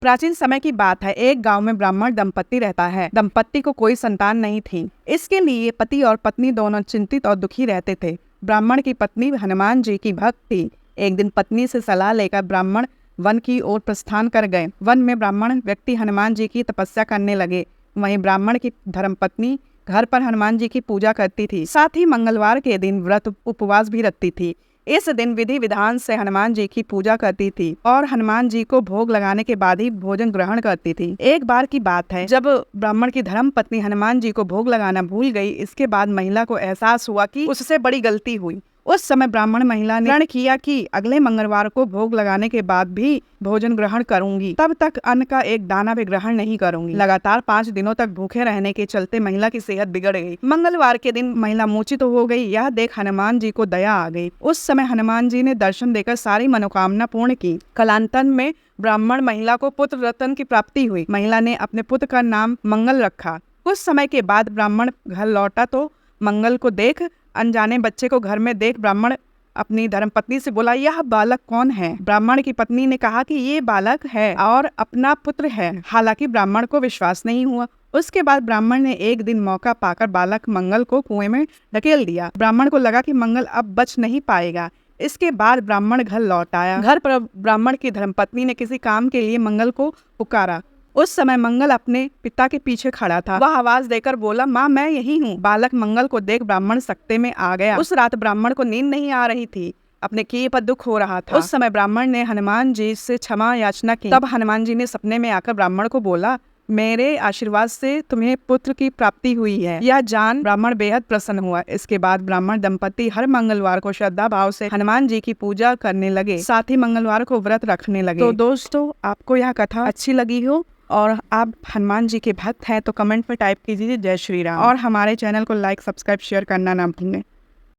प्राचीन समय की बात है। एक गांव में ब्राह्मण दंपति रहता है। दंपति को कोई संतान नहीं थी। इसके लिए पति और पत्नी दोनों चिंतित और दुखी रहते थे। ब्राह्मण की पत्नी हनुमान जी की भक्त थी। एक दिन पत्नी से सलाह लेकर ब्राह्मण वन की ओर प्रस्थान कर गए। वन में ब्राह्मण व्यक्ति हनुमान जी की तपस्या करने लगे। वहीं ब्राह्मण की धर्मपत्नी घर पर हनुमान जी की पूजा करती थी। साथ ही मंगलवार के दिन व्रत उपवास भी रखती थी। इस दिन विधि विधान से हनुमान जी की पूजा करती थी और हनुमान जी को भोग लगाने के बाद ही भोजन ग्रहण करती थी। एक बार की बात है जब ब्राह्मण की धर्म पत्नी हनुमान जी को भोग लगाना भूल गई। इसके बाद महिला को एहसास हुआ कि उससे बड़ी गलती हुई। उस समय ब्राह्मण महिला ने प्रण किया कि अगले मंगलवार को भोग लगाने के बाद भी भोजन ग्रहण करूंगी, तब तक अन्न का एक दाना भी ग्रहण नहीं करूंगी। लगातार 5 दिनों तक भूखे रहने के चलते महिला की सेहत बिगड़ गई। मंगलवार के दिन महिला मूर्छित हो गई। यह देख हनुमान जी को दया आ गई। उस समय हनुमान जी ने दर्शन देकर सारी मनोकामना पूर्ण की। कालांतर में ब्राह्मण महिला को पुत्र रत्न की प्राप्ति हुई। महिला ने अपने पुत्र का नाम मंगल रखा। कुछ समय के बाद ब्राह्मण घर लौटा तो मंगल को देख अनजाने बच्चे को घर में देख ब्राह्मण अपनी धर्मपत्नी से बोला, यह बालक कौन है? ब्राह्मण की पत्नी ने कहा कि ये बालक है और अपना पुत्र है। हालांकि ब्राह्मण को विश्वास नहीं हुआ। उसके बाद ब्राह्मण ने एक दिन मौका पाकर बालक मंगल को कुएं में ढकेल दिया। ब्राह्मण को लगा कि मंगल अब बच नहीं पाएगा। इसके बाद ब्राह्मण घर लौट आया। घर पर ब्राह्मण की धर्मपत्नी ने किसी काम के लिए मंगल को पुकारा। उस समय मंगल अपने पिता के पीछे खड़ा था। वह आवाज देकर बोला, माँ मैं यही हूँ। बालक मंगल को देख ब्राह्मण सकते में आ गया। उस रात ब्राह्मण को नींद नहीं आ रही थी। अपने किए पर दुख हो रहा था। उस समय ब्राह्मण ने हनुमान जी से क्षमा याचना की। तब हनुमान जी ने सपने में आकर ब्राह्मण को बोला, मेरे आशीर्वाद से तुम्हें पुत्र की प्राप्ति हुई है। यह जान ब्राह्मण बेहद प्रसन्न हुआ। इसके बाद ब्राह्मण दंपति हर मंगलवार को श्रद्धा भाव से हनुमान जी की पूजा करने लगे। साथ ही मंगलवार को व्रत रखने लगे। तो दोस्तों, आपको यह कथा अच्छी लगी हो और आप हनुमान जी के भक्त हैं तो कमेंट में टाइप कीजिए जय श्री राम और हमारे चैनल को लाइक, सब्सक्राइब, शेयर करना ना भूलें।